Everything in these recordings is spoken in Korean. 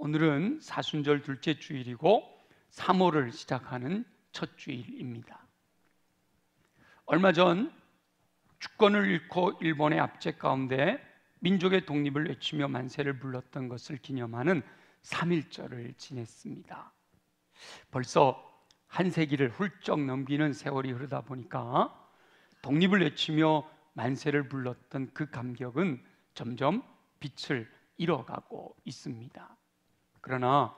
오늘은 사순절 둘째 주일이고 3월을 시작하는 첫 주일입니다. 얼마 전 주권을 잃고 일본의 압제 가운데 민족의 독립을 외치며 만세를 불렀던 것을 기념하는 3.1절을 지냈습니다. 벌써 한 세기를 훌쩍 넘기는 세월이 흐르다 보니까 독립을 외치며 만세를 불렀던 그 감격은 점점 빛을 잃어가고 있습니다. 그러나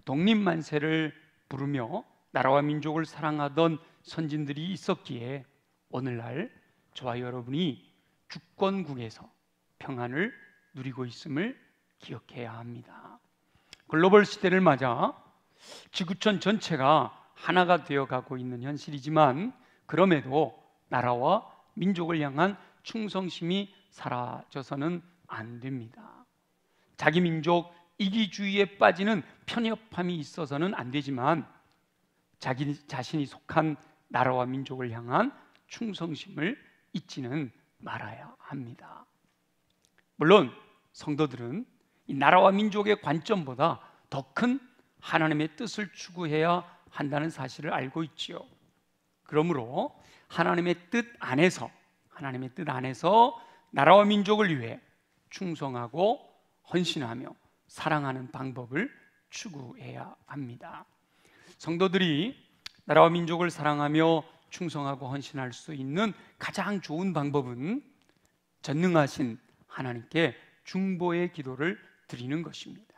독립만세를 부르며 나라와 민족을 사랑하던 선진들이 있었기에 오늘날 저와 여러분이 주권국에서 평안을 누리고 있음을 기억해야 합니다. 글로벌 시대를 맞아 지구촌 전체가 하나가 되어가고 있는 현실이지만 그럼에도 나라와 민족을 향한 충성심이 사라져서는 안 됩니다. 자기 민족 이기주의에 빠지는 편협함이 있어서는 안 되지만 자기 자신이 속한 나라와 민족을 향한 충성심을 잊지는 말아야 합니다. 물론 성도들은 이 나라와 민족의 관점보다 더 큰 하나님의 뜻을 추구해야 한다는 사실을 알고 있지요. 그러므로 하나님의 뜻 안에서 나라와 민족을 위해 충성하고 헌신하며 사랑하는 방법을 추구해야 합니다. 성도들이 나라와 민족을 사랑하며 충성하고 헌신할 수 있는 가장 좋은 방법은 전능하신 하나님께 중보의 기도를 드리는 것입니다.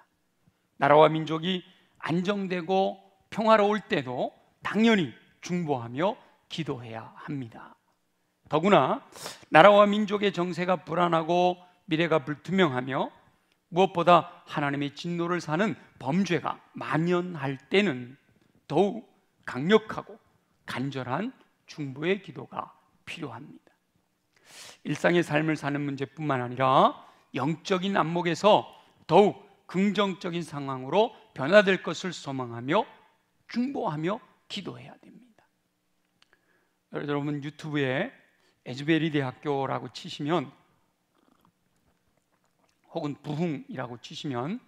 나라와 민족이 안정되고 평화로울 때도 당연히 중보하며 기도해야 합니다. 더구나 나라와 민족의 정세가 불안하고 미래가 불투명하며 무엇보다 하나님의 진노를 사는 범죄가 만연할 때는 더욱 강력하고 간절한 중보의 기도가 필요합니다. 일상의 삶을 사는 문제뿐만 아니라 영적인 안목에서 더욱 긍정적인 상황으로 변화될 것을 소망하며 중보하며 기도해야 됩니다. 여러분 유튜브에 에즈베리 대학교라고 치시면 혹은 부흥이라고 치시면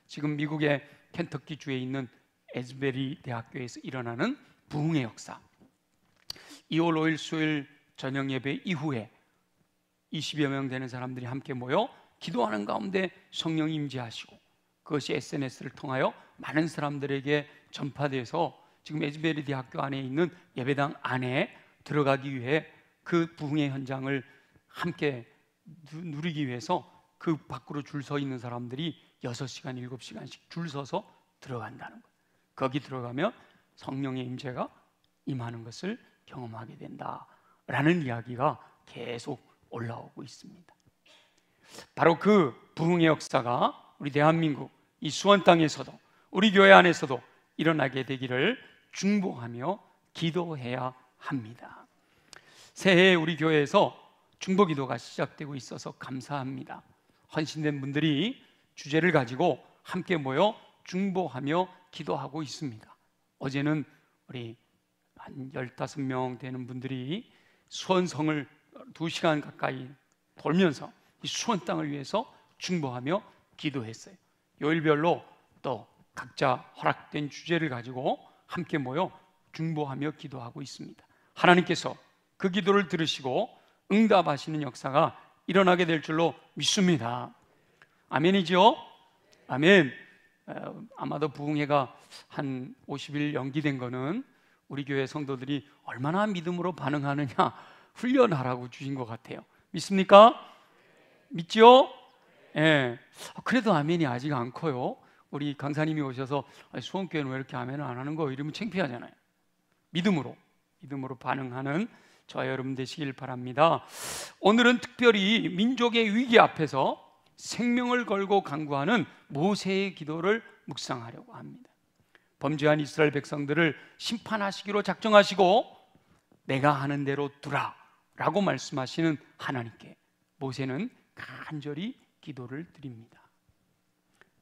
지금 미국의 켄터키 주에 있는 에즈베리 대학교에서 일어나는 부흥의 역사, 2월 5일 수요일 저녁 예배 이후에 20여 명 되는 사람들이 함께 모여 기도하는 가운데 성령이 임재하시고 그것이 SNS를 통하여 많은 사람들에게 전파돼서 지금 에즈베리 대학교 안에 있는 예배당 안에 들어가기 위해 그 부흥의 현장을 함께 누리기 위해서 그 밖으로 줄 서 있는 사람들이 6시간, 7시간씩 줄 서서 들어간다는 거예요. 거기 들어가면 성령의 임재가 임하는 것을 경험하게 된다라는 이야기가 계속 올라오고 있습니다. 바로 그 부흥의 역사가 우리 대한민국 이 수원 땅에서도 우리 교회 안에서도 일어나게 되기를 중보하며 기도해야 합니다. 새해에 우리 교회에서 중보기도가 시작되고 있어서 감사합니다. 헌신된 분들이 주제를 가지고 함께 모여 중보하며 기도하고 있습니다. 어제는 우리 한 15명 되는 분들이 수원성을 2시간 가까이 돌면서 이 수원 땅을 위해서 중보하며 기도했어요. 요일별로 또 각자 허락된 주제를 가지고 함께 모여 중보하며 기도하고 있습니다. 하나님께서 그 기도를 들으시고 응답하시는 역사가 일어나게 될 줄로 믿습니다. 아멘이죠? 아멘. 아마도 부흥회가 한 50일 연기된 거는 우리 교회 성도들이 얼마나 믿음으로 반응하느냐 훈련하라고 주신 것 같아요. 믿습니까? 믿지요? 예. 그래도 아멘이 아직 안 커요. 우리 강사님이 오셔서 수원교회는 왜 이렇게 아멘을 안 하는 거예요? 이러면 창피하잖아요. 믿음으로 반응하는 저와 여러분 되시길 바랍니다. 오늘은 특별히 민족의 위기 앞에서 생명을 걸고 간구하는 모세의 기도를 묵상하려고 합니다. 범죄한 이스라엘 백성들을 심판하시기로 작정하시고 내가 하는 대로 두라 라고 말씀하시는 하나님께 모세는 간절히 기도를 드립니다.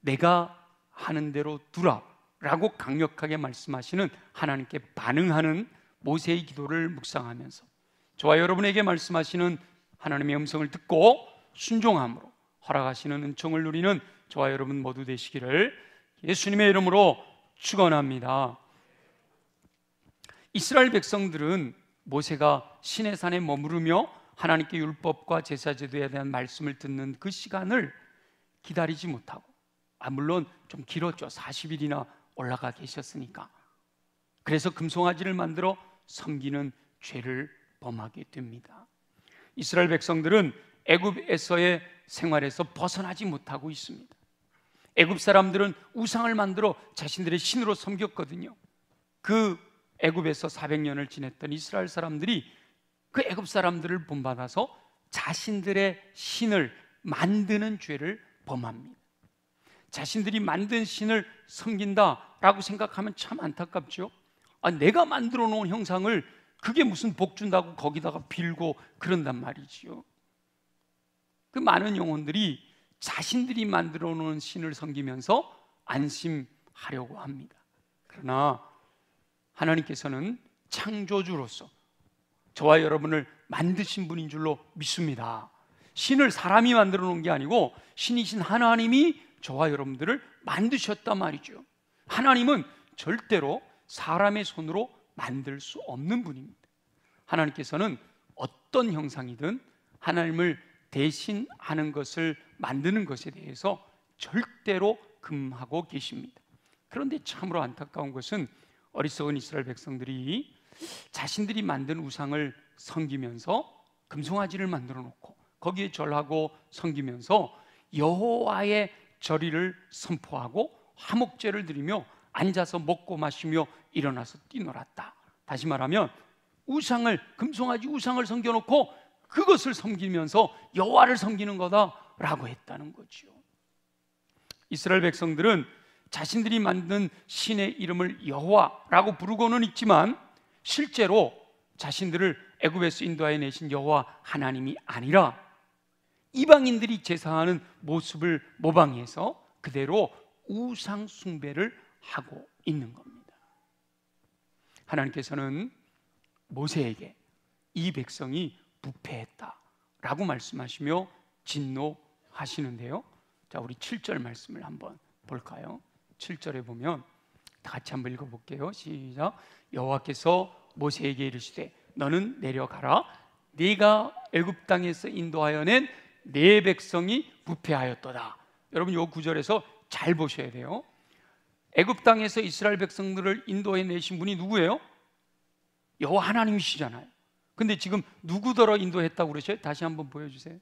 내가 하는 대로 두라 라고 강력하게 말씀하시는 하나님께 반응하는 모세의 기도를 묵상하면서 저와 여러분에게 말씀하시는 하나님의 음성을 듣고 순종함으로 허락하시는 은총을 누리는 저와 여러분 모두 되시기를 예수님의 이름으로 축원합니다. 이스라엘 백성들은 모세가 시내산에 머무르며 하나님께 율법과 제사제도에 대한 말씀을 듣는 그 시간을 기다리지 못하고, 물론 좀 길었죠. 40일이나 올라가 계셨으니까. 그래서 금송아지를 만들어 섬기는 죄를 범하게 됩니다. 이스라엘 백성들은 애굽에서의 생활에서 벗어나지 못하고 있습니다. 애굽 사람들은 우상을 만들어 자신들의 신으로 섬겼거든요. 그 애굽에서 400년을 지냈던 이스라엘 사람들이 그 애굽 사람들을 본받아서 자신들의 신을 만드는 죄를 범합니다. 자신들이 만든 신을 섬긴다라고 생각하면 참 안타깝죠. 내가 만들어 놓은 형상을 그게 무슨 복 준다고 거기다가 빌고 그런단 말이지요. 그 많은 영혼들이 자신들이 만들어 놓은 신을 섬기면서 안심하려고 합니다. 그러나 하나님께서는 창조주로서 저와 여러분을 만드신 분인 줄로 믿습니다. 신을 사람이 만들어 놓은 게 아니고 신이신 하나님이 저와 여러분들을 만드셨단 말이죠. 하나님은 절대로 사람의 손으로 만들 수 없는 분입니다. 하나님께서는 어떤 형상이든 하나님을 대신하는 것을 만드는 것에 대해서 절대로 금하고 계십니다. 그런데 참으로 안타까운 것은 어리석은 이스라엘 백성들이 자신들이 만든 우상을 섬기면서 금송아지를 만들어 놓고 거기에 절하고 섬기면서 여호와의 절의를 선포하고 화목제를 드리며 앉아서 먹고 마시며 일어나서 뛰놀았다. 다시 말하면 우상을, 금송아지 우상을 섬겨놓고 그것을 섬기면서 여호와를 섬기는 거다라고 했다는 거죠. 이스라엘 백성들은 자신들이 만든 신의 이름을 여호와라고 부르고는 있지만 실제로 자신들을 애굽에서 인도하여 내신 여호와 하나님이 아니라 이방인들이 제사하는 모습을 모방해서 그대로 우상 숭배를 하고 있는 겁니다. 하나님께서는 모세에게 이 백성이 부패했다라고 말씀하시며 진노하시는데요. 자, 우리 7절 말씀을 한번 볼까요? 7절에 보면 다 같이 한번 읽어볼게요. 시작. 여호와께서 모세에게 이르시되 너는 내려가라. 네가 애굽 땅에서 인도하여 낸 네 백성이 부패하였도다. 여러분 이 구절에서 잘 보셔야 돼요. 애굽 땅에서 이스라엘 백성들을 인도해 내신 분이 누구예요? 여호와 하나님이시잖아요. 근데 지금 누구더러 인도했다고 그러셔요? 다시 한번 보여주세요.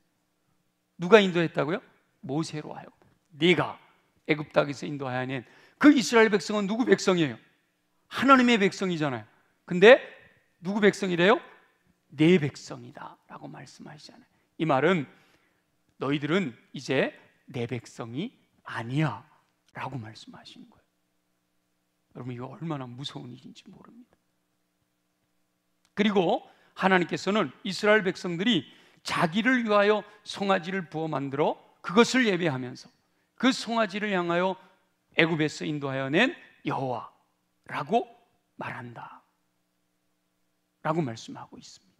누가 인도했다고요? 모세로 하여 네가 애굽 땅에서 인도하여 낸 그 이스라엘 백성은 누구 백성이에요? 하나님의 백성이잖아요. 근데 누구 백성이래요? 내 백성이다 라고 말씀하시잖아요. 이 말은 너희들은 이제 내 백성이 아니야 라고 말씀하시는 거예요. 여러분 이거 얼마나 무서운 일인지 모릅니다. 그리고 하나님께서는 이스라엘 백성들이 자기를 위하여 송아지를 부어 만들어 그것을 예배하면서 그 송아지를 향하여 애굽에서 인도하여 낸 여호와라고 말한다 라고 말씀하고 있습니다.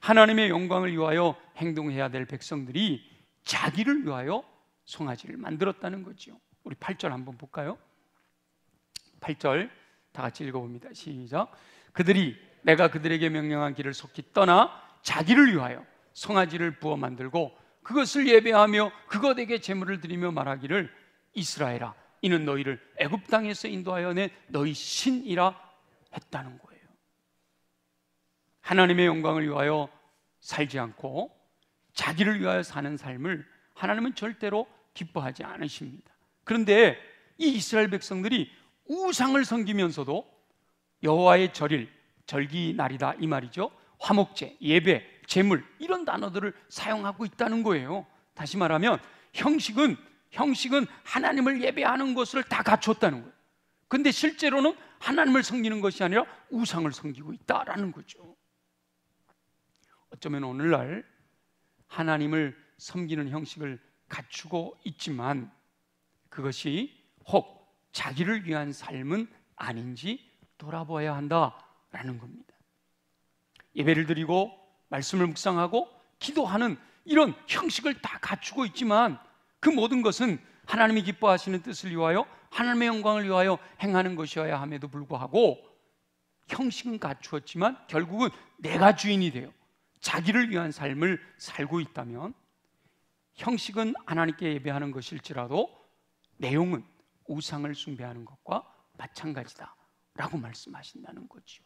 하나님의 영광을 위하여 행동해야 될 백성들이 자기를 위하여 송아지를 만들었다는 거죠. 우리 8절 한번 볼까요? 8절 다 같이 읽어봅니다. 시작. 그들이 내가 그들에게 명령한 길을 속히 떠나 자기를 위하여 송아지를 부어 만들고 그것을 예배하며 그것에게 제물을 드리며 말하기를 이스라엘아 이는 너희를 애굽 땅에서 인도하여 낸 너희 신이라 했다는 거예요. 하나님의 영광을 위하여 살지 않고 자기를 위하여 사는 삶을 하나님은 절대로 기뻐하지 않으십니다. 그런데 이 이스라엘 백성들이 우상을 섬기면서도 여호와의 절일, 절기날이다 이 말이죠. 화목제, 예배, 제물 이런 단어들을 사용하고 있다는 거예요. 다시 말하면 형식은 하나님을 예배하는 것을 다 갖췄다는 거예요. 근데 실제로는 하나님을 섬기는 것이 아니라 우상을 섬기고 있다라는 거죠. 어쩌면 오늘날 하나님을 섬기는 형식을 갖추고 있지만 그것이 혹 자기를 위한 삶은 아닌지 돌아보아야 한다라는 겁니다. 예배를 드리고 말씀을 묵상하고 기도하는 이런 형식을 다 갖추고 있지만 그 모든 것은 하나님이 기뻐하시는 뜻을 위하여 하나님의 영광을 위하여 행하는 것이어야 함에도 불구하고 형식은 갖추었지만 결국은 내가 주인이 되어 자기를 위한 삶을 살고 있다면 형식은 하나님께 예배하는 것일지라도 내용은 우상을 숭배하는 것과 마찬가지다 라고 말씀하신다는 거죠.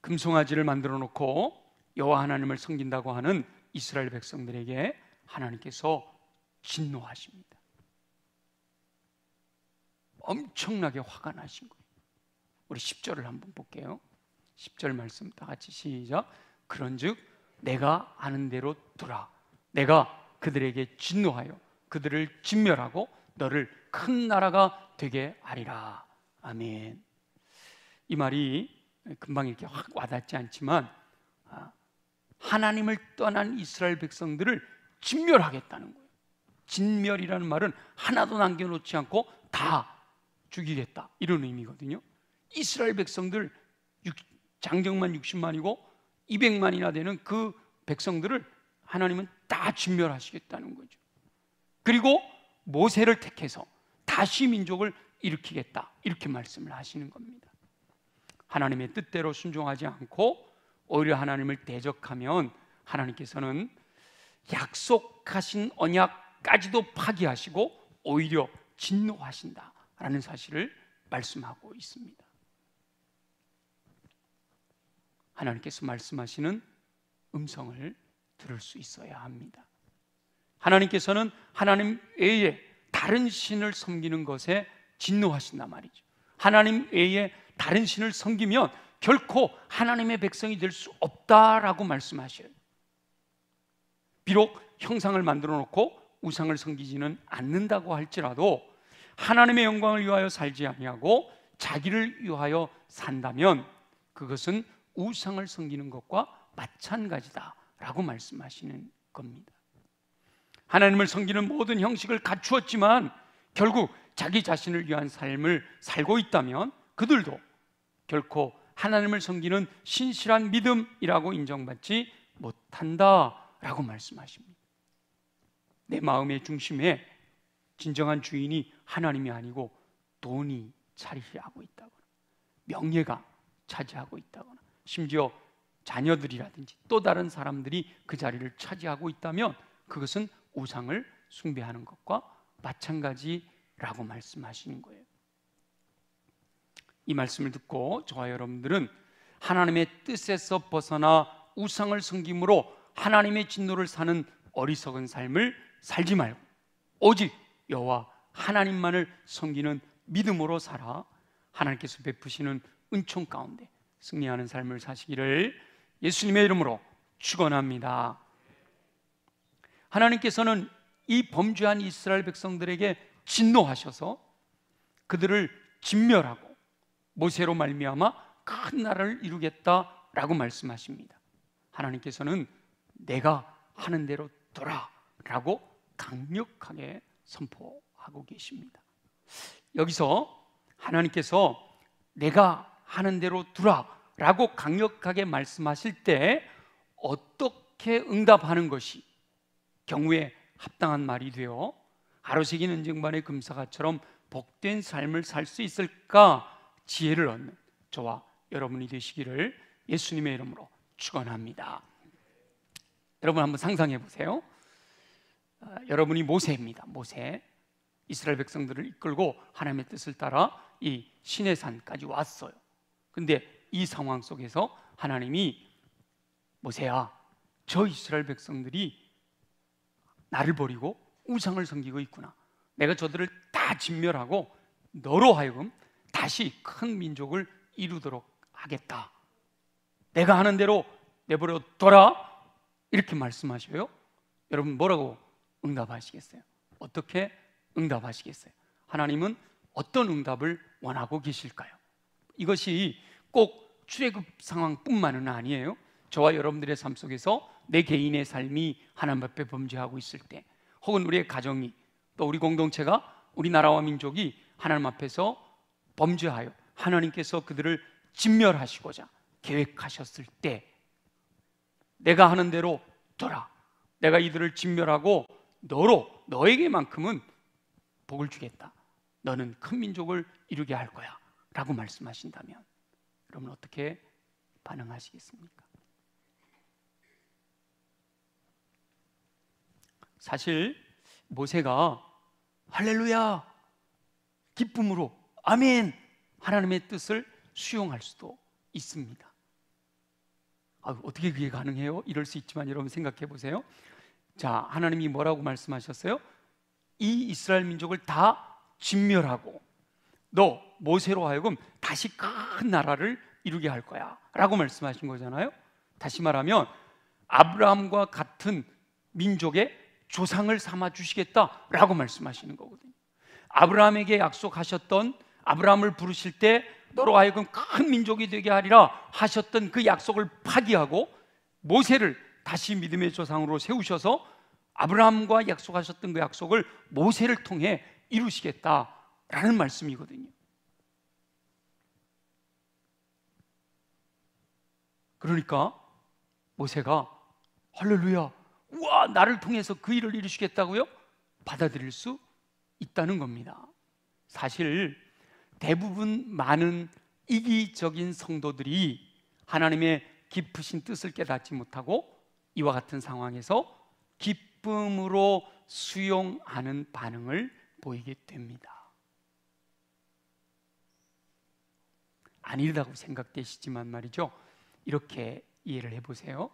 금송아지를 만들어 놓고 여호와 하나님을 섬긴다고 하는 이스라엘 백성들에게 하나님께서 진노하십니다. 엄청나게 화가 나신 거예요. 우리 10절을 한번 볼게요. 10절 말씀 다 같이 시작. 그런즉 내가 아는 대로 두라. 내가 그들에게 진노하여 그들을 진멸하고 너를 큰 나라가 되게 하리라. 아멘. 이 말이 금방 이렇게 확 와닿지 않지만 하나님을 떠난 이스라엘 백성들을 진멸하겠다는 거예요. 진멸이라는 말은 하나도 남겨놓지 않고 다 죽이겠다 이런 의미거든요. 이스라엘 백성들 장정만 60만이고 200만이나 되는 그 백성들을 하나님은 다 진멸하시겠다는 거죠. 그리고 모세를 택해서 다시 민족을 일으키겠다 이렇게 말씀을 하시는 겁니다. 하나님의 뜻대로 순종하지 않고 오히려 하나님을 대적하면 하나님께서는 약속하신 언약까지도 파기하시고 오히려 진노하신다라는 사실을 말씀하고 있습니다. 하나님께서 말씀하시는 음성을 들을 수 있어야 합니다. 하나님께서는 하나님 외에 다른 신을 섬기는 것에 진노하신단 말이죠. 하나님 외에 다른 신을 섬기면 결코 하나님의 백성이 될 수 없다라고 말씀하셔요. 비록 형상을 만들어 놓고 우상을 섬기지는 않는다고 할지라도 하나님의 영광을 위하여 살지 아니하고 자기를 위하여 산다면 그것은 우상을 섬기는 것과 마찬가지다라고 말씀하시는 겁니다. 하나님을 섬기는 모든 형식을 갖추었지만 결국 자기 자신을 위한 삶을 살고 있다면 그들도 결코 하나님을 섬기는 신실한 믿음이라고 인정받지 못한다라고 말씀하십니다. 내 마음의 중심에 진정한 주인이 하나님이 아니고 돈이 차지하고 있다거나 명예가 차지하고 있다거나 심지어 자녀들이라든지 또 다른 사람들이 그 자리를 차지하고 있다면 그것은 우상을 숭배하는 것과 마찬가지라고 말씀하시는 거예요. 이 말씀을 듣고 저와 여러분들은 하나님의 뜻에서 벗어나 우상을 섬김으로 하나님의 진노를 사는 어리석은 삶을 살지 말고 오직 여호와 하나님만을 섬기는 믿음으로 살아 하나님께서 베푸시는 은총 가운데 승리하는 삶을 사시기를 예수님의 이름으로 축원합니다. 하나님께서는 이 범죄한 이스라엘 백성들에게 진노하셔서 그들을 진멸하고 모세로 말미암아 큰 나라를 이루겠다라고 말씀하십니다. 하나님께서는 내가 하는 대로 두라라고 강력하게 선포하고 계십니다. 여기서 하나님께서 내가 하는 대로 두라라고 강력하게 말씀하실 때 어떻게 응답하는 것이 경우에 합당한 말이 되어 가로새긴 은쟁반의 금사과처럼 복된 삶을 살 수 있을까 지혜를 얻는 저와 여러분이 되시기를 예수님의 이름으로 축원합니다. 여러분 한번 상상해 보세요. 여러분이 모세입니다. 모세, 이스라엘 백성들을 이끌고 하나님의 뜻을 따라 이 시내산까지 왔어요. 근데 이 상황 속에서 하나님이 모세야, 저 이스라엘 백성들이 나를 버리고 우상을 섬기고 있구나. 내가 저들을 다 진멸하고 너로 하여금 다시 큰 민족을 이루도록 하겠다. 내가 하는 대로 내버려 둬라. 이렇게 말씀하셔요. 여러분 뭐라고 응답하시겠어요? 어떻게 응답하시겠어요? 하나님은 어떤 응답을 원하고 계실까요? 이것이 꼭 출애굽 상황뿐만은 아니에요. 저와 여러분들의 삶 속에서 내 개인의 삶이 하나님 앞에 범죄하고 있을 때, 혹은 우리의 가정이, 또 우리 공동체가, 우리나라와 민족이 하나님 앞에서 범죄하여 하나님께서 그들을 진멸하시고자 계획하셨을 때 내가 하는 대로 둬라. 내가 이들을 진멸하고 너에게만큼은 복을 주겠다. 너는 큰 민족을 이루게 할 거야 라고 말씀하신다면 여러분 어떻게 반응하시겠습니까? 사실 모세가 할렐루야 기쁨으로 아멘 하나님의 뜻을 수용할 수도 있습니다. 어떻게 그게 가능해요? 이럴 수 있지만 여러분 생각해 보세요. 자, 하나님이 뭐라고 말씀하셨어요? 이 이스라엘 민족을 다 진멸하고 너 모세로 하여금 다시 큰 나라를 이루게 할 거야 라고 말씀하신 거잖아요. 다시 말하면 아브라함과 같은 민족의 조상을 삼아 주시겠다라고 말씀하시는 거거든요. 아브라함에게 약속하셨던, 아브라함을 부르실 때 너로 하여금 큰 민족이 되게 하리라 하셨던 그 약속을 파기하고 모세를 다시 믿음의 조상으로 세우셔서 아브라함과 약속하셨던 그 약속을 모세를 통해 이루시겠다라는 말씀이거든요. 그러니까 모세가 할렐루야, 우와, 나를 통해서 그 일을 이루시겠다고요? 받아들일 수 있다는 겁니다. 사실 대부분 많은 이기적인 성도들이 하나님의 깊으신 뜻을 깨닫지 못하고 이와 같은 상황에서 기쁨으로 수용하는 반응을 보이게 됩니다. 아니라고 생각되시지만 말이죠, 이렇게 이해를 해보세요.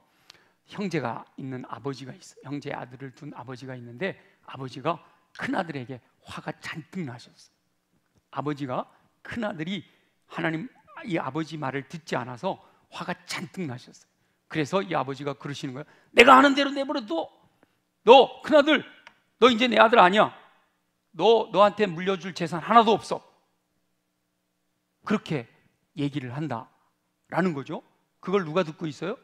형제가 있는 아버지가 있어요. 형제 아들을 둔 아버지가 있는데 아버지가 큰아들에게 화가 잔뜩 나셨어요. 아버지가 큰아들이 하나님 이 아버지 말을 듣지 않아서 화가 잔뜩 나셨어요. 그래서 이 아버지가 그러시는 거예요. 내가 하는 대로 내버려둬. 너 큰아들, 너 이제 내 아들 아니야. 너한테 물려줄 재산 하나도 없어. 그렇게 얘기를 한다라는 거죠. 그걸 누가 듣고 있어요?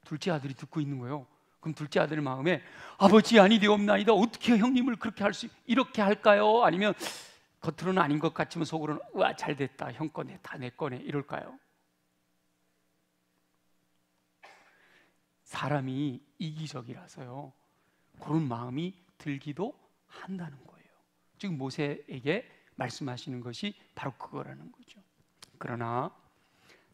둘째 아들이 듣고 있는 거예요. 그럼 둘째 아들의 마음에 아버지 아니 되옵나이다. 어떻게 형님을 그렇게 이렇게 할까요? 아니면 겉으로는 아닌 것 같지만 속으로는 우와 잘 됐다, 형 거네, 다 내 거네 이럴까요? 사람이 이기적이라서요 그런 마음이 들기도 한다는 거예요. 지금 모세에게 말씀하시는 것이 바로 그거라는 거죠. 그러나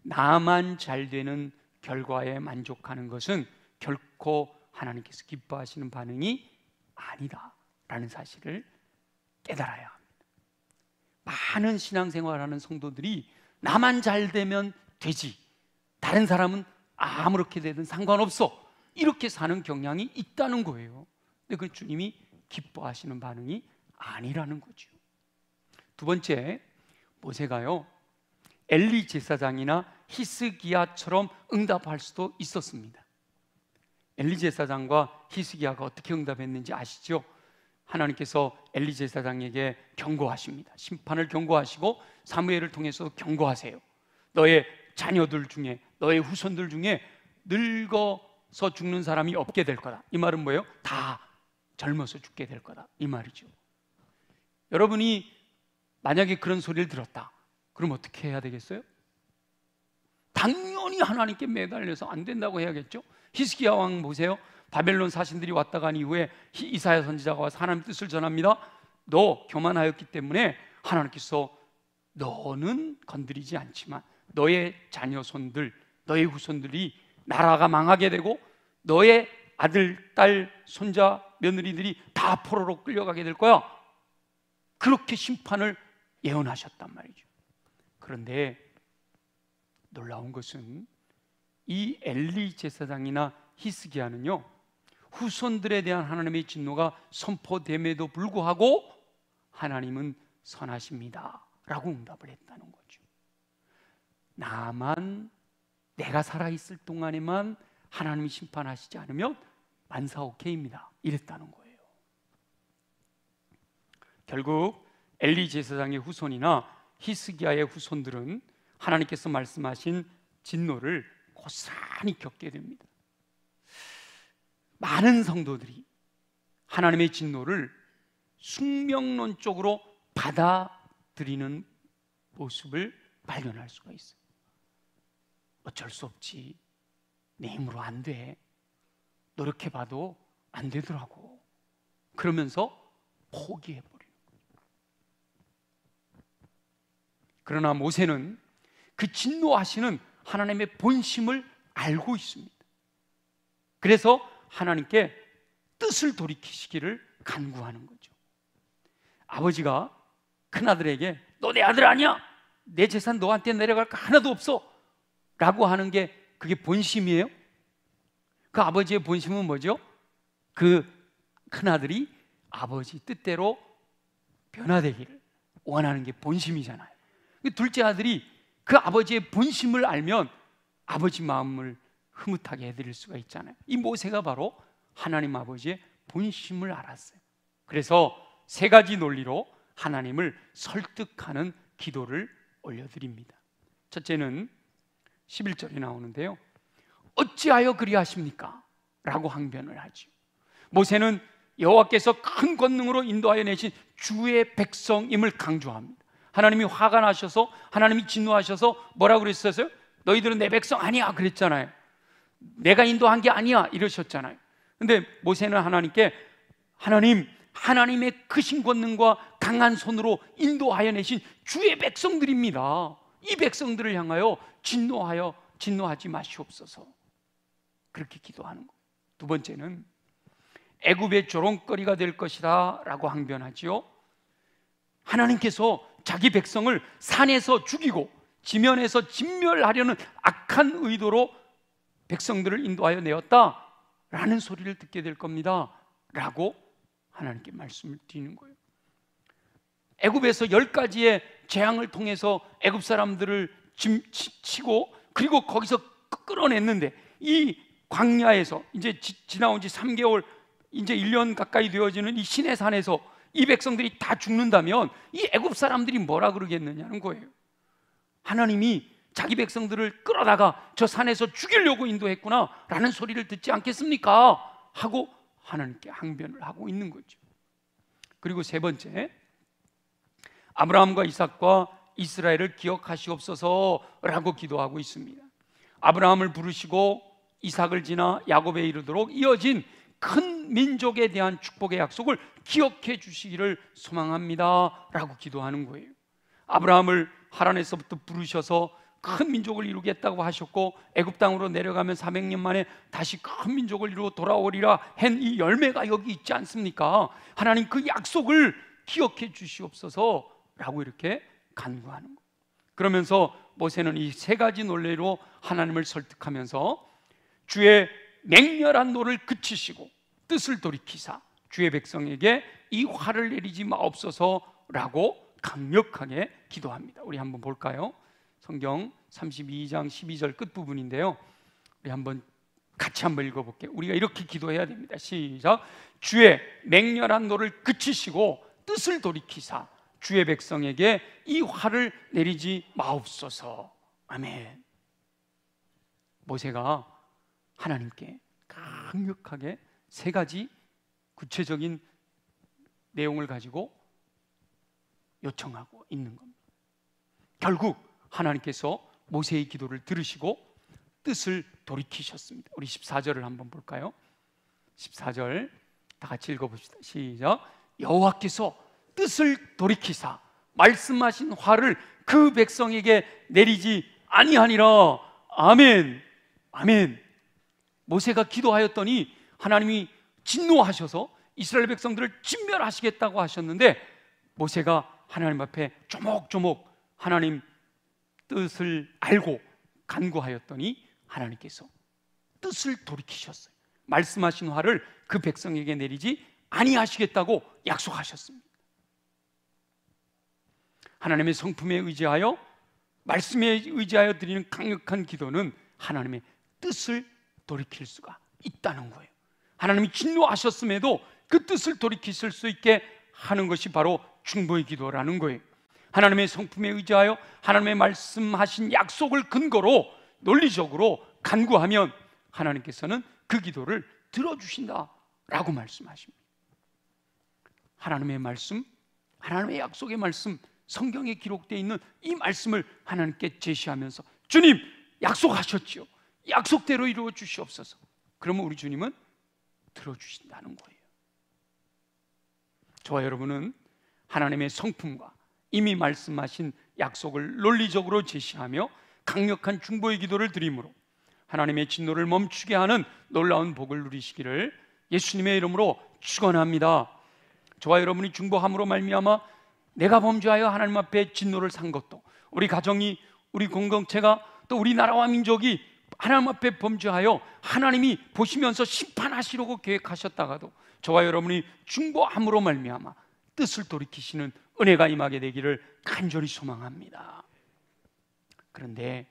나만 잘 되는 결과에 만족하는 것은 결코 하나님께서 기뻐하시는 반응이 아니다라는 사실을 깨달아야 합니다. 많은 신앙생활하는 성도들이 나만 잘 되면 되지, 다른 사람은 아무렇게 되든 상관없어, 이렇게 사는 경향이 있다는 거예요. 근데 그 주님이 기뻐하시는 반응이 아니라는 거죠. 두 번째, 모세가요 엘리 제사장이나 히스기야처럼 응답할 수도 있었습니다. 엘리 제사장과 히스기야가 어떻게 응답했는지 아시죠? 하나님께서 엘리 제사장에게 경고하십니다. 심판을 경고하시고 사무엘을 통해서 경고하세요. 너의 자녀들 중에, 너의 후손들 중에 늙어서 죽는 사람이 없게 될 거다. 이 말은 뭐예요? 다 젊어서 죽게 될 거다, 이 말이죠. 여러분이 만약에 그런 소리를 들었다, 그럼 어떻게 해야 되겠어요? 당연히 하나님께 매달려서 안 된다고 해야겠죠. 히스기야 왕 보세요. 바벨론 사신들이 왔다 간 이후에 이사야 선지자가 와서 하나님 뜻을 전합니다. 너 교만하였기 때문에 하나님께서 너는 건드리지 않지만 너의 자녀 손들, 너의 후손들이 나라가 망하게 되고 너의 아들, 딸, 손자, 며느리들이 다 포로로 끌려가게 될 거야. 그렇게 심판을 예언하셨단 말이죠. 그런데 놀라운 것은 이 엘리 제사장이나 히스기야는요 후손들에 대한 하나님의 진노가 선포됨에도 불구하고 하나님은 선하십니다 라고 응답을 했다는 거죠. 나만, 내가 살아있을 동안에만 하나님이 심판하시지 않으면 만사오케이입니다 이랬다는 거예요. 결국 엘리 제사장의 후손이나 히스기야의 후손들은 하나님께서 말씀하신 진노를 고스란히 겪게 됩니다. 많은 성도들이 하나님의 진노를 숙명론적으로 받아들이는 모습을 발견할 수가 있어요. 어쩔 수 없지, 내 힘으로 안 돼, 노력해봐도 안 되더라고, 그러면서 포기해버려요. 그러나 모세는 그 진노하시는 하나님의 본심을 알고 있습니다. 그래서 하나님께 뜻을 돌이키시기를 간구하는 거죠. 아버지가 큰아들에게 너 내 아들 아니야, 내 재산 너한테 내려갈 거 하나도 없어 라고 하는 게 그게 본심이에요? 그 아버지의 본심은 뭐죠? 그 큰아들이 아버지 뜻대로 변화되기를 원하는 게 본심이잖아요. 둘째 아들이 그 아버지의 본심을 알면 아버지 마음을 흐뭇하게 해드릴 수가 있잖아요. 이 모세가 바로 하나님 아버지의 본심을 알았어요. 그래서 세 가지 논리로 하나님을 설득하는 기도를 올려드립니다. 첫째는 11절에 나오는데요, 어찌하여 그리하십니까? 라고 항변을 하죠. 모세는 여호와께서 큰 권능으로 인도하여 내신 주의 백성임을 강조합니다. 하나님이 화가 나셔서, 하나님이 진노하셔서 뭐라고 그랬었어요? 너희들은 내 백성 아니야 그랬잖아요. 내가 인도한 게 아니야 이러셨잖아요. 근데 모세는 하나님께 하나님의 크신 권능과 강한 손으로 인도하여 내신 주의 백성들입니다. 이 백성들을 향하여 진노하지 마시옵소서. 그렇게 기도하는 거예요. 두 번째는 애굽의 조롱거리가 될 것이다 라고 항변하지요. 하나님께서 자기 백성을 산에서 죽이고 지면에서 진멸하려는 악한 의도로 백성들을 인도하여 내었다 라는 소리를 듣게 될 겁니다 라고 하나님께 말씀을 드리는 거예요. 애굽에서 10가지의 재앙을 통해서 애굽 사람들을 치고 그리고 거기서 끌어냈는데, 이 광야에서 이제 지나온 지 3개월, 이제 1년 가까이 되어지는 이 시내산에서 이 백성들이 다 죽는다면 이 애굽 사람들이 뭐라 그러겠느냐는 거예요. 하나님이 자기 백성들을 끌어다가 저 산에서 죽이려고 인도했구나 라는 소리를 듣지 않겠습니까? 하고 하나님께 항변을 하고 있는 거죠. 그리고 세 번째, 아브라함과 이삭과 이스라엘을 기억하시옵소서 라고 기도하고 있습니다. 아브라함을 부르시고 이삭을 지나 야곱에 이르도록 이어진 큰 민족에 대한 축복의 약속을 기억해 주시기를 소망합니다 라고 기도하는 거예요. 아브라함을 하란에서부터 부르셔서 큰 민족을 이루겠다고 하셨고, 애굽 땅으로 내려가면 400년 만에 다시 큰 민족을 이루어 돌아오리라 한 이 열매가 여기 있지 않습니까? 하나님 그 약속을 기억해 주시옵소서 라고 이렇게 간구하는 거예요. 그러면서 모세는 이 세 가지 논리로 하나님을 설득하면서 주의 맹렬한 노를 그치시고 뜻을 돌이키사 주의 백성에게 이 화를 내리지 마옵소서라고 강력하게 기도합니다. 우리 한번 볼까요? 성경 32장 12절 끝부분인데요, 우리 같이 한번 읽어볼게요. 우리가 이렇게 기도해야 됩니다. 시작. 주의 맹렬한 노를 그치시고 뜻을 돌이키사 주의 백성에게 이 화를 내리지 마옵소서. 아멘. 모세가 하나님께 강력하게 세 가지 구체적인 내용을 가지고 요청하고 있는 겁니다. 결국 하나님께서 모세의 기도를 들으시고 뜻을 돌이키셨습니다. 우리 14절을 한번 볼까요? 14절 다 같이 읽어봅시다. 시작. 여호와께서 뜻을 돌이키사 말씀하신 화를 그 백성에게 내리지 아니하니라. 아멘. 아멘. 모세가 기도하였더니 하나님이 진노하셔서 이스라엘 백성들을 진멸하시겠다고 하셨는데, 모세가 하나님 앞에 조목조목 하나님 뜻을 알고 간구하였더니 하나님께서 뜻을 돌이키셨어요. 말씀하신 화를 그 백성에게 내리지 아니하시겠다고 약속하셨습니다. 하나님의 성품에 의지하여, 말씀에 의지하여 드리는 강력한 기도는 하나님의 뜻을 돌이킬 수가 있다는 거예요. 하나님이 진노하셨음에도 그 뜻을 돌이키실 수 있게 하는 것이 바로 중보의 기도라는 거예요. 하나님의 성품에 의지하여 하나님의 말씀하신 약속을 근거로 논리적으로 간구하면 하나님께서는 그 기도를 들어주신다라고 말씀하십니다. 하나님의 말씀, 하나님의 약속의 말씀, 성경에 기록되어 있는 이 말씀을 하나님께 제시하면서 주님 약속하셨지요, 약속대로 이루어 주시옵소서. 그러면 우리 주님은 들어주신다는 거예요. 저와 여러분은 하나님의 성품과 이미 말씀하신 약속을 논리적으로 제시하며 강력한 중보의 기도를 드림으로 하나님의 진노를 멈추게 하는 놀라운 복을 누리시기를 예수님의 이름으로 축원합니다. 저와 여러분이 중보함으로 말미암아 내가 범죄하여 하나님 앞에 진노를 산 것도, 우리 가정이, 우리 공동체가, 또 우리 나라와 민족이 하나님 앞에 범죄하여 하나님이 보시면서 심판하시려고 계획하셨다가도 저와 여러분이 중보함으로 말미암아 뜻을 돌이키시는 은혜가 임하게 되기를 간절히 소망합니다. 그런데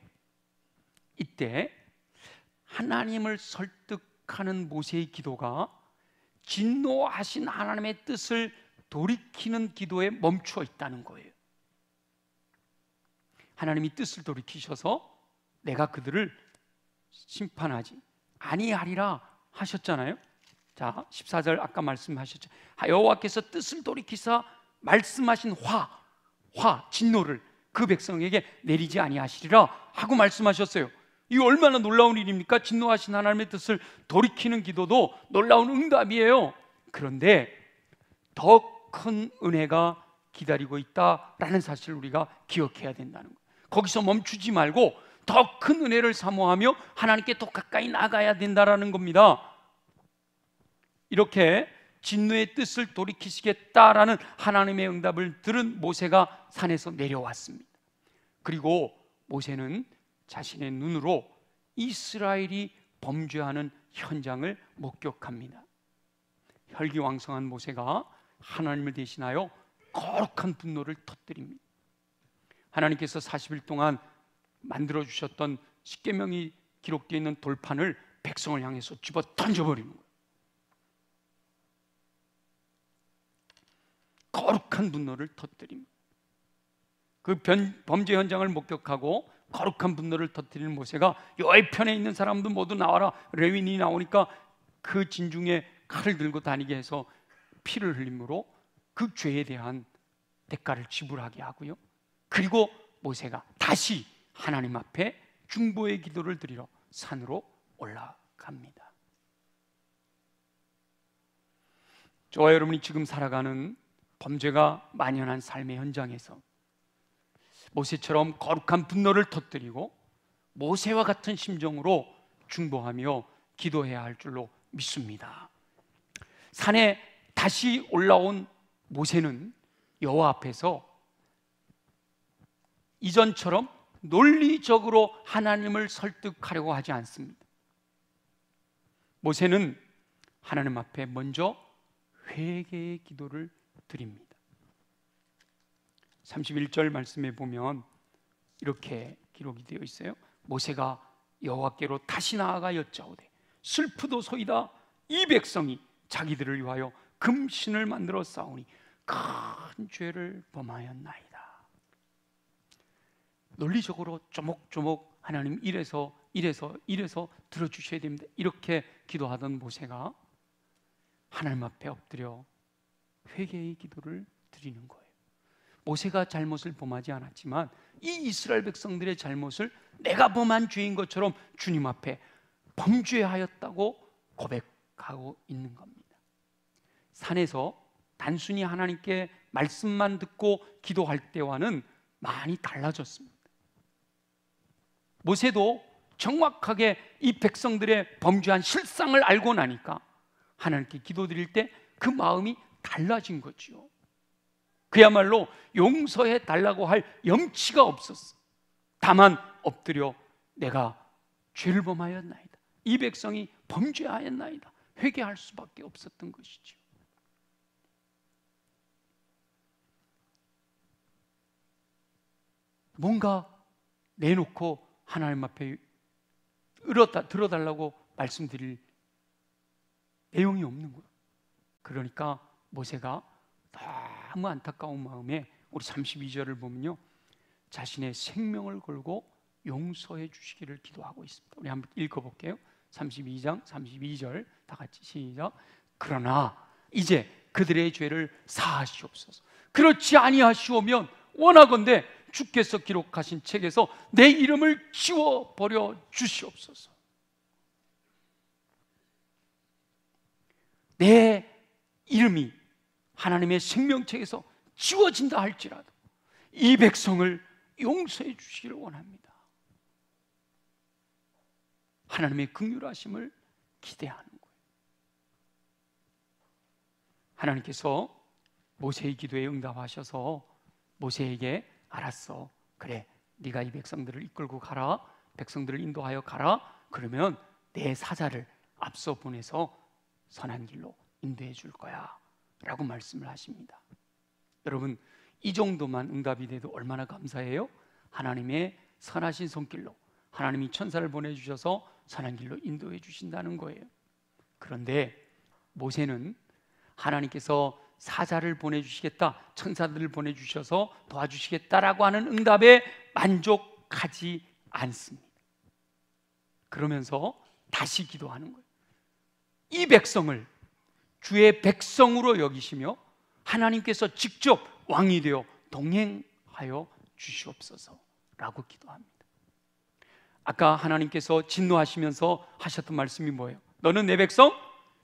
이때 하나님을 설득하는 모세의 기도가 진노하신 하나님의 뜻을 돌이키는 기도에 멈추어 있다는 거예요. 하나님이 뜻을 돌이키셔서 내가 그들을 심판하지 아니하리라 하셨잖아요. 자, 14절 아까 말씀하셨죠. 여호와께서 뜻을 돌이키사 말씀하신 진노를 그 백성에게 내리지 아니하시리라 하고 말씀하셨어요. 이거 얼마나 놀라운 일입니까? 진노하신 하나님의 뜻을 돌이키는 기도도 놀라운 응답이에요. 그런데 더 큰 은혜가 기다리고 있다라는 사실을 우리가 기억해야 된다는 거예요. 거기서 멈추지 말고 더 큰 은혜를 사모하며 하나님께 더 가까이 나가야 된다라는 겁니다. 이렇게 진노의 뜻을 돌이키시겠다라는 하나님의 응답을 들은 모세가 산에서 내려왔습니다. 그리고 모세는 자신의 눈으로 이스라엘이 범죄하는 현장을 목격합니다. 혈기왕성한 모세가 하나님을 대신하여 거룩한 분노를 터뜨립니다. 하나님께서 40일 동안 만들어주셨던 십계명이 기록되어 있는 돌판을 백성을 향해서 집어 던져버리는 거예요. 거룩한 분노를 터뜨립니다. 그 범죄 현장을 목격하고 거룩한 분노를 터뜨리는 모세가 여의 편에 있는 사람도 모두 나와라, 레위인이 나오니까 그 진중에 칼을 들고 다니게 해서 피를 흘림으로 그 죄에 대한 대가를 지불하게 하고요. 그리고 모세가 다시 하나님 앞에 중보의 기도를 드리러 산으로 올라갑니다. 저와 여러분이 지금 살아가는 범죄가 만연한 삶의 현장에서 모세처럼 거룩한 분노를 터뜨리고 모세와 같은 심정으로 중보하며 기도해야 할 줄로 믿습니다. 산에 다시 올라온 모세는 여호와 앞에서 이전처럼 논리적으로 하나님을 설득하려고 하지 않습니다. 모세는 하나님 앞에 먼저 회개의 기도를 드립니다. 31절 말씀에 보면 이렇게 기록이 되어 있어요. 모세가 여호와께로 다시 나아가 여짜오되 슬프도소이다. 이 백성이 자기들을 위하여 금신을 만들어 싸우니 큰 죄를 범하였나이다. 논리적으로 조목조목 하나님 이래서 들어주셔야 됩니다. 이렇게 기도하던 모세가 하나님 앞에 엎드려 회개의 기도를 드리는 거예요. 모세가 잘못을 범하지 않았지만 이 이스라엘 백성들의 잘못을 내가 범한 죄인 것처럼 주님 앞에 범죄하였다고 고백하고 있는 겁니다. 산에서 단순히 하나님께 말씀만 듣고 기도할 때와는 많이 달라졌습니다. 모세도 정확하게 이 백성들의 범죄한 실상을 알고 나니까 하나님께 기도드릴 때 그 마음이 달라진 거죠. 그야말로 용서해 달라고 할 염치가 없었어. 다만 엎드려 내가 죄를 범하였나이다, 이 백성이 범죄하였나이다 회개할 수밖에 없었던 것이죠. 뭔가 내놓고 하나님 앞에 들어달라고 말씀드릴 내용이 없는 거예요. 그러니까 모세가 너무 안타까운 마음에 우리 32절을 보면요, 자신의 생명을 걸고 용서해 주시기를 기도하고 있습니다. 우리 한번 읽어볼게요. 32장 32절 다 같이 시작. 그러나 이제 그들의 죄를 사하시옵소서. 그렇지 아니하시오면 원하건대 주께서 기록하신 책에서 내 이름을 지워버려 주시옵소서. 내 이름이 하나님의 생명책에서 지워진다 할지라도 이 백성을 용서해 주시기를 원합니다. 하나님의 긍휼하심을 기대하는 거예요. 하나님께서 모세의 기도에 응답하셔서 모세에게 알았어, 그래, 네가 이 백성들을 이끌고 가라, 백성들을 인도하여 가라. 그러면 내 사자를 앞서 보내서 선한 길로 인도해 줄 거야 라고 말씀을 하십니다. 여러분, 이 정도만 응답이 돼도 얼마나 감사해요? 하나님의 선하신 손길로 하나님이 천사를 보내주셔서 선한 길로 인도해 주신다는 거예요. 그런데 모세는 하나님께서 사자를 보내주시겠다, 천사들을 보내주셔서 도와주시겠다라고 하는 응답에 만족하지 않습니다. 그러면서 다시 기도하는 거예요. 이 백성을 주의 백성으로 여기시며 하나님께서 직접 왕이 되어 동행하여 주시옵소서라고 기도합니다. 아까 하나님께서 진노하시면서 하셨던 말씀이 뭐예요? 너는 내 백성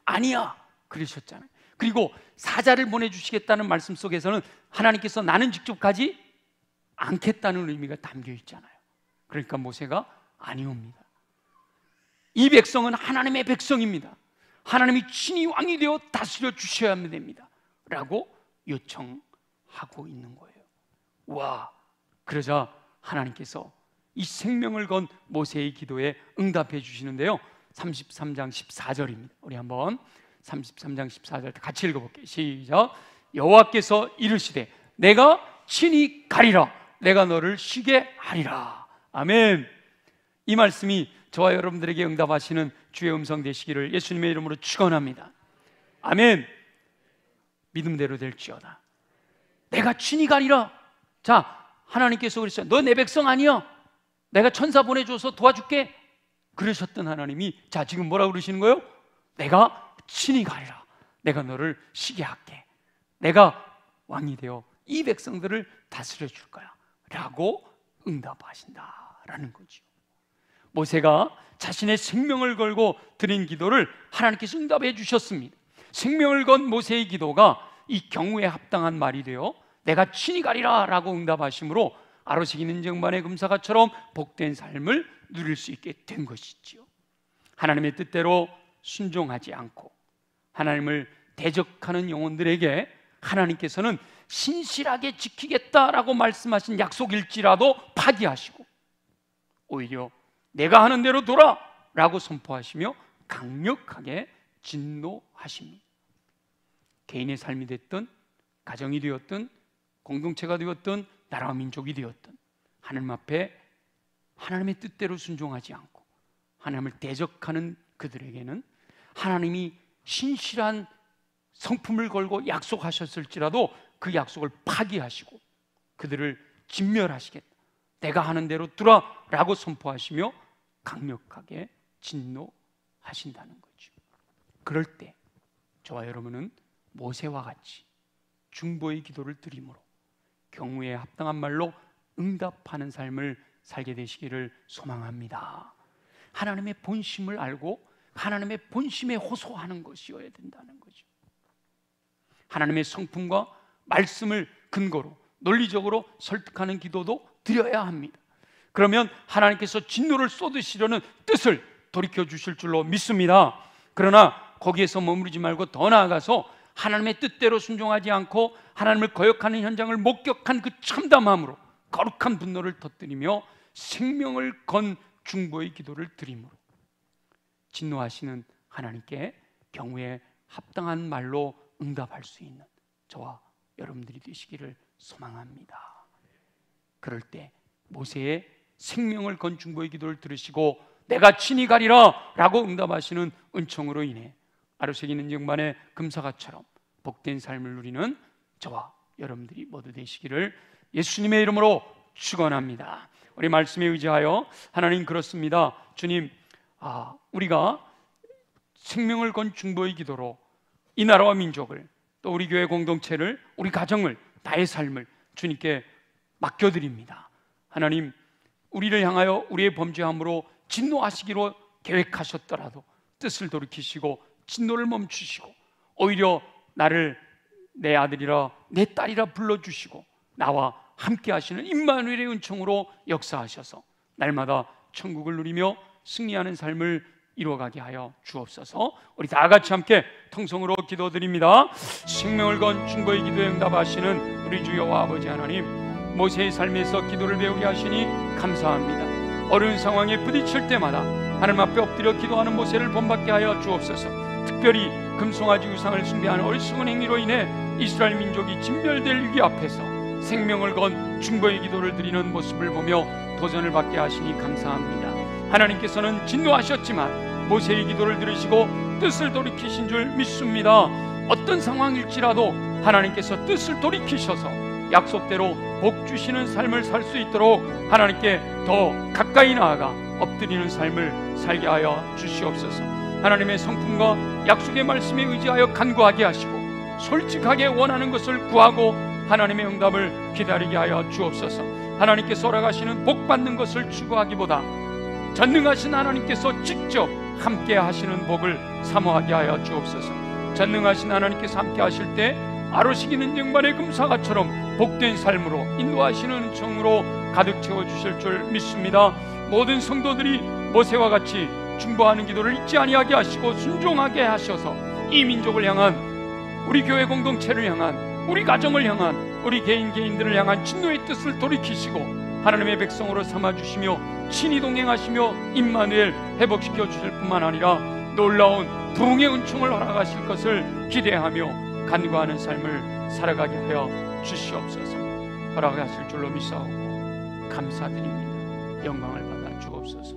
아니야 그러셨잖아요. 그리고 사자를 보내주시겠다는 말씀 속에서는 하나님께서 나는 직접 가지 않겠다는 의미가 담겨 있잖아요. 그러니까 모세가 아니옵니다. 이 백성은 하나님의 백성입니다. 하나님이 친히 왕이 되어 다스려 주셔야 됩니다 라고 요청하고 있는 거예요. 와, 그러자 하나님께서 이 생명을 건 모세의 기도에 응답해 주시는데요, 33장 14절입니다 우리 한번 33장 14절 같이 읽어볼게요. 시작. 여호와께서 이르시되 내가 친히 가리라, 내가 너를 쉬게 하리라. 아멘. 이 말씀이 저와 여러분들에게 응답하시는 주의 음성 되시기를 예수님의 이름으로 축원합니다. 아멘. 믿음대로 될지어다. 내가 친히 가리라. 자, 하나님께서 그랬어요. 너 내 백성 아니야, 내가 천사 보내줘서 도와줄게 그러셨던 하나님이 자, 지금 뭐라고 그러시는 거예요? 내가 친히 가리라, 내가 너를 쉬게 할게, 내가 왕이 되어 이 백성들을 다스려 줄 거야 라고 응답하신다라는 거죠. 모세가 자신의 생명을 걸고 드린 기도를 하나님께서 응답해 주셨습니다. 생명을 건 모세의 기도가 이 경우에 합당한 말이 되어 내가 친히 가리라 라고 응답하심으로 아로새긴 인정반의 금사가처럼 복된 삶을 누릴 수 있게 된 것이지요. 하나님의 뜻대로 순종하지 않고 하나님을 대적하는 영혼들에게 하나님께서는 신실하게 지키겠다라고 말씀하신 약속일지라도 파기하시고 오히려 내가 하는 대로 돌아 라고 선포하시며 강력하게 진노하십니다. 개인의 삶이 됐든 가정이 되었든 공동체가 되었든 나라와 민족이 되었든 하나님 앞에 하나님의 뜻대로 순종하지 않고 하나님을 대적하는 그들에게는 하나님이 신실한 성품을 걸고 약속하셨을지라도 그 약속을 파기하시고 그들을 진멸하시겠다, 내가 하는 대로 두라 라고 선포하시며 강력하게 진노하신다는 거죠. 그럴 때 저와 여러분은 모세와 같이 중보의 기도를 드림으로 경우에 합당한 말로 응답하는 삶을 살게 되시기를 소망합니다. 하나님의 본심을 알고 하나님의 본심에 호소하는 것이어야 된다는 거죠. 하나님의 성품과 말씀을 근거로 논리적으로 설득하는 기도도 드려야 합니다. 그러면 하나님께서 진노를 쏟으시려는 뜻을 돌이켜 주실 줄로 믿습니다. 그러나 거기에서 머무르지 말고 더 나아가서 하나님의 뜻대로 순종하지 않고 하나님을 거역하는 현장을 목격한 그 참담함으로 거룩한 분노를 터뜨리며 생명을 건 중보의 기도를 드림으로 진노하시는 하나님께 경우에 합당한 말로 응답할 수 있는 저와 여러분들이 되시기를 소망합니다. 그럴 때 모세의 생명을 건 중보의 기도를 들으시고 내가 친히 가리라 라고 응답하시는 은총으로 인해 아로새긴 인정반의 금사가처럼 복된 삶을 누리는 저와 여러분들이 모두 되시기를 예수님의 이름으로 축원합니다. 우리 말씀에 의지하여 하나님 그렇습니다. 주님, 우리가 생명을 건 중보의 기도로 이 나라와 민족을 또 우리 교회 공동체를 우리 가정을 나의 삶을 주님께 맡겨드립니다. 하나님, 우리를 향하여 우리의 범죄함으로 진노하시기로 계획하셨더라도 뜻을 돌이키시고 진노를 멈추시고 오히려 나를 내 아들이라 내 딸이라 불러주시고 나와 함께 하시는 임마누엘의 은총으로 역사하셔서 날마다 천국을 누리며 승리하는 삶을 이루어가게 하여 주옵소서. 우리 다 같이 함께 통성으로 기도드립니다. 생명을 건 중보의 기도에 응답하시는 우리 주 여호와 아버지 하나님, 모세의 삶에서 기도를 배우게 하시니 감사합니다. 어려운 상황에 부딪힐 때마다 하나님 앞에 엎드려 기도하는 모세를 본받게 하여 주옵소서. 특별히 금송아지 우상을 숭배하는 어리석은 행위로 인해 이스라엘 민족이 진멸될 위기 앞에서 생명을 건 중보의 기도를 드리는 모습을 보며 도전을 받게 하시니 감사합니다. 하나님께서는 진노하셨지만 모세의 기도를 들으시고 뜻을 돌이키신 줄 믿습니다. 어떤 상황일지라도 하나님께서 뜻을 돌이키셔서 약속대로 복 주시는 삶을 살 수 있도록 하나님께 더 가까이 나아가 엎드리는 삶을 살게 하여 주시옵소서. 하나님의 성품과 약속의 말씀에 의지하여 간구하게 하시고 솔직하게 원하는 것을 구하고 하나님의 응답을 기다리게 하여 주옵소서. 하나님께서 허락하시는 복 받는 것을 추구하기보다 전능하신 하나님께서 직접 함께 하시는 복을 사모하게 하여 주옵소서. 전능하신 하나님께서 함께 하실 때 아로시기는 영반의 금사과처럼 복된 삶으로 인도하시는 은총으로 가득 채워주실 줄 믿습니다. 모든 성도들이 모세와 같이 중보하는 기도를 잊지 아니하게 하시고 순종하게 하셔서 이 민족을 향한, 우리 교회 공동체를 향한, 우리 가정을 향한, 우리 개인들을 향한 진노의 뜻을 돌이키시고 하나님의 백성으로 삼아주시며 친히 동행하시며 임마누엘 회복시켜 주실 뿐만 아니라 놀라운 부흥의 은총을 허락하실 것을 기대하며 간구하는 삶을 살아가게 하여 주시옵소서. 허락하실 줄로 믿사오고 감사드립니다. 영광을 받아 주옵소서.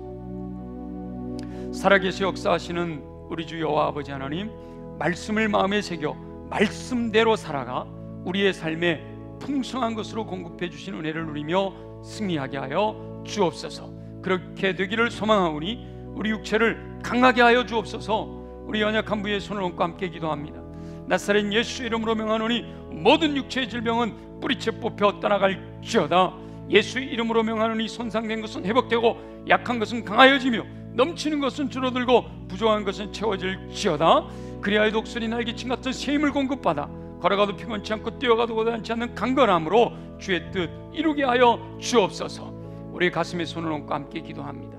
살아계시 역사하시는 우리 주 여호와 아버지 하나님, 말씀을 마음에 새겨 말씀대로 살아가 우리의 삶에 풍성한 것으로 공급해 주신 은혜를 누리며 승리하게 하여 주옵소서. 그렇게 되기를 소망하오니 우리 육체를 강하게 하여 주옵소서. 우리 연약한 부의 손을 얹고 함께 기도합니다. 나사렛 예수 이름으로 명하노니 모든 육체의 질병은 뿌리채 뽑혀 떠나갈지어다. 예수 이름으로 명하노니 손상된 것은 회복되고 약한 것은 강하여지며 넘치는 것은 줄어들고 부족한 것은 채워질지어다. 그리하여 독수리 날개친 같은 새 힘을 공급받아 걸어가도 피곤치 않고 뛰어가도 고단치 않는 강건함으로 주의 뜻 이루게 하여 주옵소서. 우리 가슴에 손을 얹고 함께 기도합니다.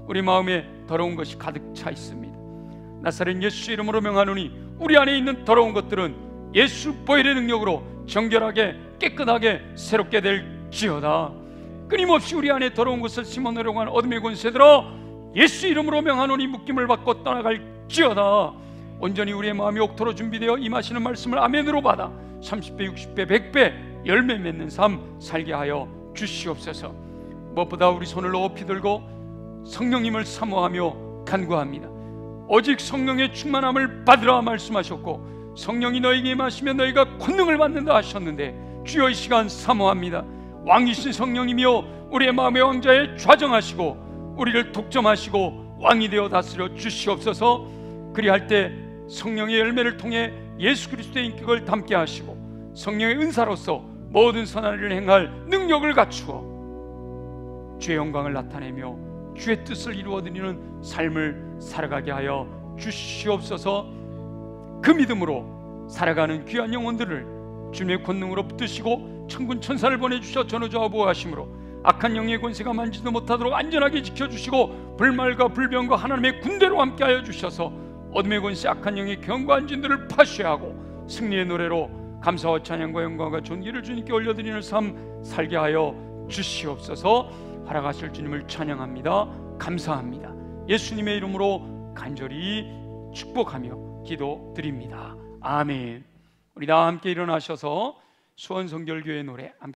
우리 마음에 더러운 것이 가득 차 있습니다. 나사렛 예수 이름으로 명하노니 우리 안에 있는 더러운 것들은 예수 보혈의 능력으로 정결하게 깨끗하게 새롭게 될지어다. 끊임없이 우리 안에 더러운 것을 심어내려고 하는 어둠의 권세들아, 예수 이름으로 명하노니 묶임을 받고 떠나갈지어다. 온전히 우리의 마음이 옥토로 준비되어 임하시는 말씀을 아멘으로 받아 30배 60배 100배 열매 맺는 삶 살게 하여 주시옵소서. 무엇보다 우리 손을 높이 들고 성령님을 사모하며 간구합니다. 오직 성령의 충만함을 받으라 말씀하셨고 성령이 너에게 임하시면 너희가 권능을 받는다 하셨는데 주여 이 시간 사모합니다. 왕이신 성령이며 우리의 마음의 왕자에 좌정하시고 우리를 독점하시고 왕이 되어 다스려 주시옵소서. 그리할 때 성령의 열매를 통해 예수 그리스도의 인격을 담게 하시고 성령의 은사로서 모든 선한 일을 행할 능력을 갖추어 주의 영광을 나타내며 주의 뜻을 이루어드리는 삶을 살아가게 하여 주시옵소서. 그 믿음으로 살아가는 귀한 영혼들을 주님의 권능으로 붙드시고 천군 천사를 보내주셔 전우좌우 보호하심으로 악한 영의 권세가 만지도 못하도록 안전하게 지켜주시고 불말과 불병과 하나님의 군대로 함께하여 주셔서 어둠의 권세 악한 영의 견고한 진들을 파괴하고 승리의 노래로 감사와 찬양과 영광과 존귀를 주님께 올려드리는 삶 살게 하여 주시옵소서. 허락하실 주님을 찬양합니다. 감사합니다. 예수님의 이름으로 간절히 축복하며 기도드립니다. 아멘. 우리 다 함께 일어나셔서 수원성결교회 노래 함께